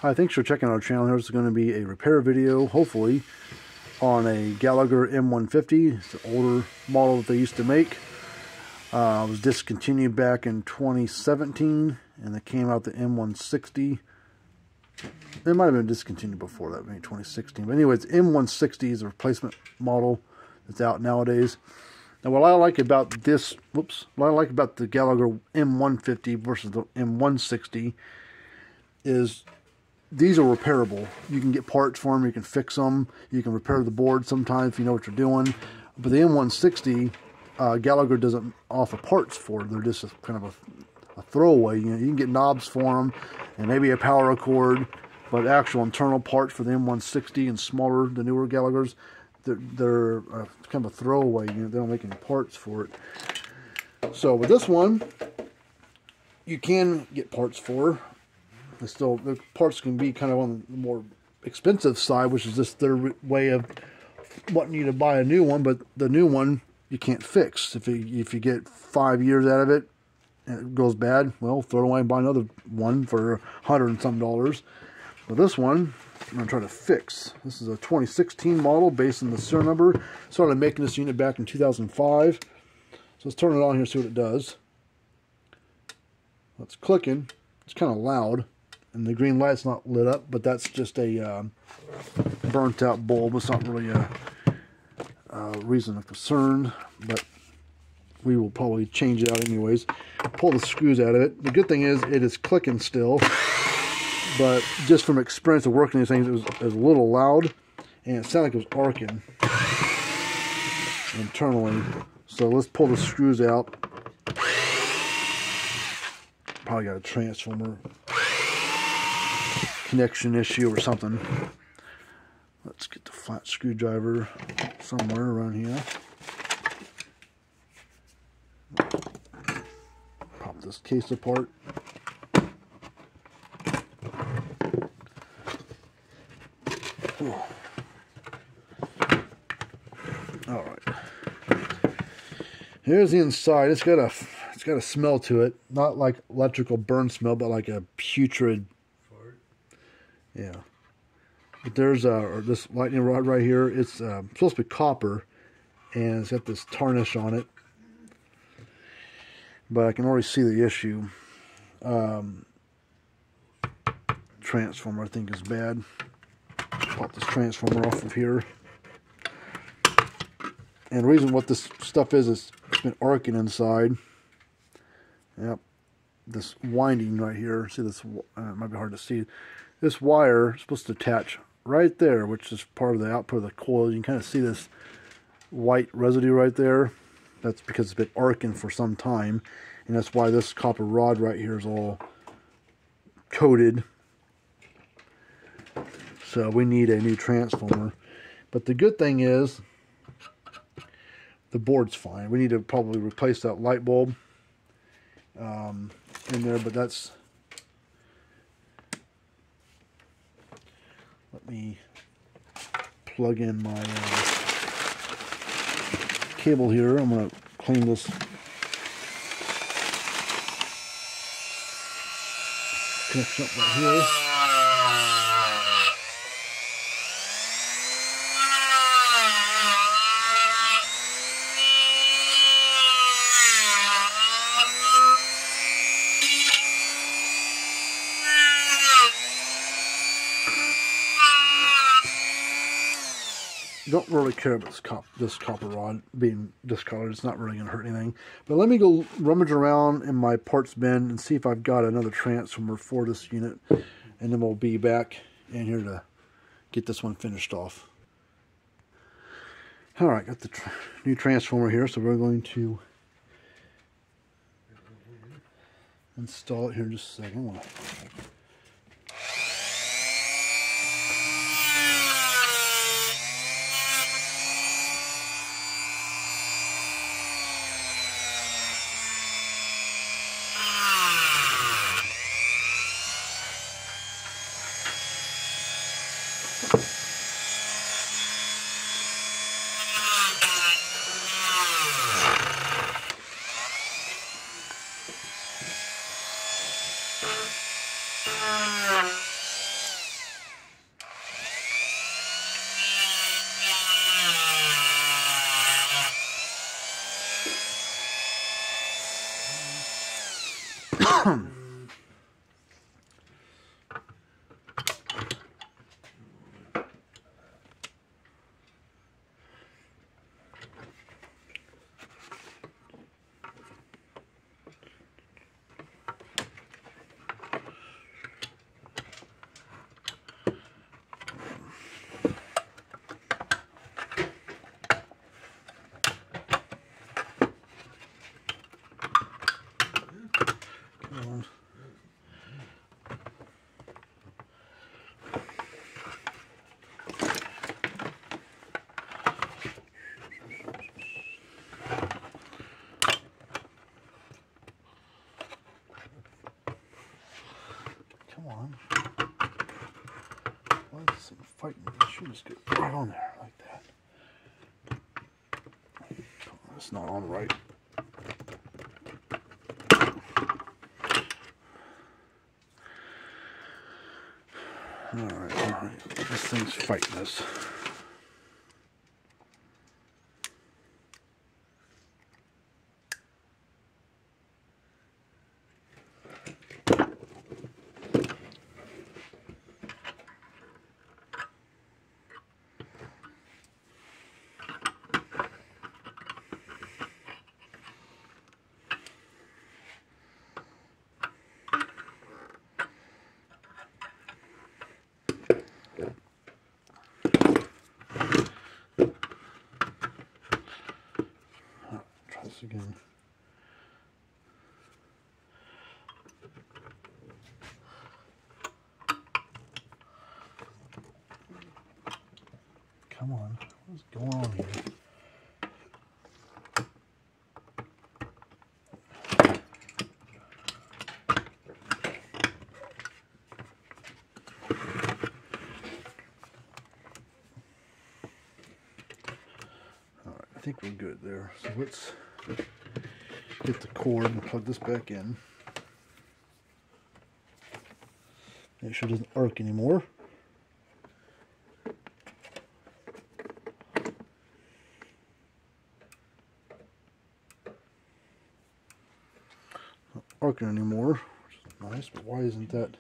Hi, thanks for checking out our channel. Here's going to be a repair video, hopefully, on a Gallagher M150. It's an older model that they used to make. It was discontinued back in 2017, and they came out the M160. It might have been discontinued before that, maybe 2016. But anyways, M160 is a replacement model that's out nowadays. Now, what I like about this, what I like about the Gallagher M150 versus the M160 is these are repairable. You can get parts for them, you can fix them, you can repair the board sometimes if you know what you're doing. But the M160, Gallagher doesn't offer parts for. They're just kind of a throwaway. You know, you can get knobs for them and maybe a power cord, but actual internal parts for the M160 and smaller, the newer Gallaghers, they're kind of a throwaway. You know, they don't make any parts for it. So with this one, you can get parts for. The parts can be kind of on the more expensive side, which is just their way of wanting you to buy a new one. But the new one you can't fix. If you get 5 years out of it and it goes bad, well, throw it away and buy another one for $100 and some. But this one I'm going to try to fix. This is a 2016 model based on the serial number. Started making this unit back in 2005. So let's turn it on here and see what it does. It's clicking. It's kind of loud. And the green light's not lit up, but that's just a burnt out bulb. It's not really a reason of concern, but we will probably change it out anyways. Pull the screws out of it. The good thing is it is clicking still, but just from experience of working these things, it was a little loud, and it sounded like it was arcing internally. So let's pull the screws out. Probably got a transformer connection issue or something. Let's get the flat screwdriver somewhere around here. Pop this case apart. All right. Here's the inside. It's got a smell to it, not like electrical burn smell, but like a putrid. Yeah, but there's this lightning rod right here. It's supposed to be copper, and it's got this tarnish on it. But I can already see the issue. Transformer, I think, is bad. Pop this transformer off of here. And the reason what this stuff is it's been arcing inside. Yep, this winding right here. See this? It might be hard to see. This wire is supposed to attach right there, which is part of the output of the coil. You can kind of see this white residue right there. That's because it's been arcing for some time, and that's why this copper rod right here is all coated. So we need a new transformer. But the good thing is the board's fine. We need to probably replace that light bulb in there, but that's... Let me plug in my cable here. I'm going to clean this connection up right here. Don't really care about this copper rod being discolored. It's not really going to hurt anything. But let me go rummage around in my parts bin and see if I've got another transformer for this unit. And then we'll be back in here to get this one finished off. Alright, got the new transformer here. So we're going to install it here in just a second. fighting. I should just get right on there like that. It's not on right. Alright, this thing's fighting us. Again. Come on, what's going on here? Alright, I think we're good there. So let's get the cord and plug this back in. Make sure it doesn't arc anymore. Not arcing anymore, which is nice, but why isn't that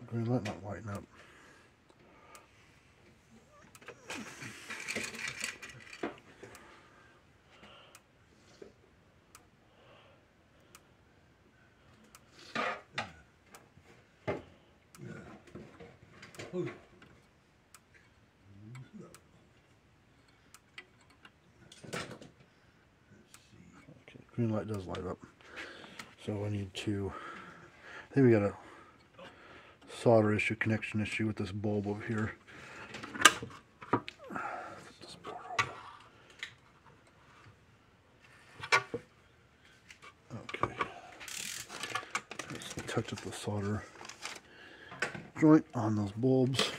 green light not lighting up? Okay, green light does light up. So I need to, I think we got a solder issue, connection issue with this bulb over here. Okay. Let's touch up the solder joint on those bulbs.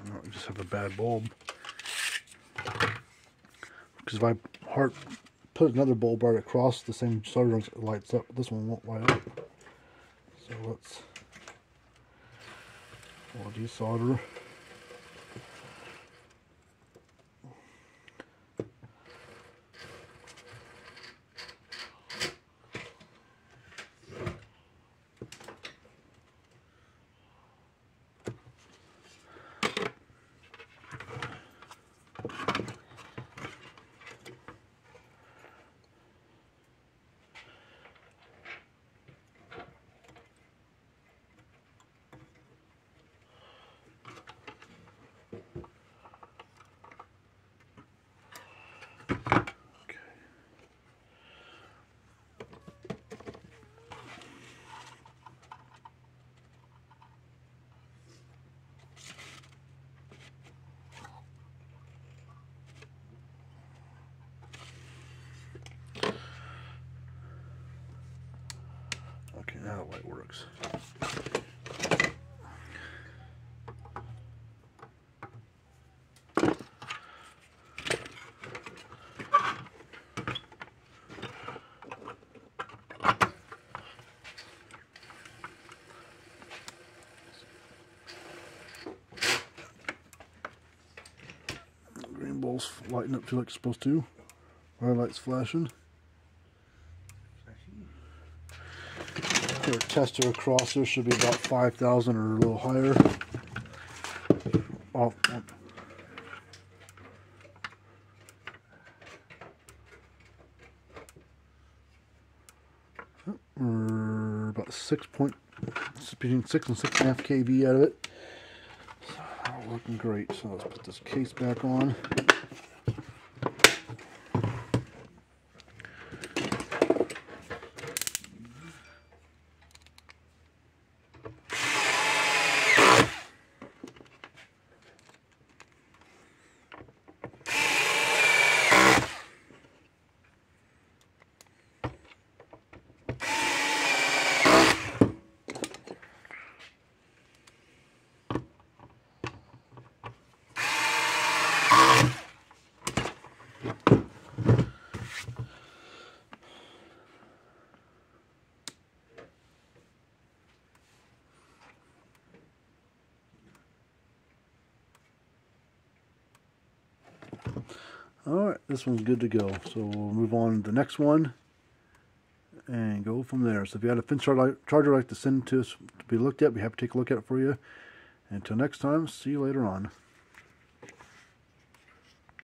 I just have a bad bulb. Because if I put another bulb right across the same solder, it lights up. This one won't light up. So let's desolder. Okay, now the light works. Green ball's lighting up too like it's supposed to. Red light's flashing. Put a tester across there, should be about 5,000 or a little higher. Oh. or about between 6 and 6.5 kV out of it. So, looking great. So let's put this case back on. Alright, this one's good to go. So we'll move on to the next one and go from there. So if you had a fin charger like to send to us to be looked at, we'd be happy to take a look at it for you. And until next time, see you later on.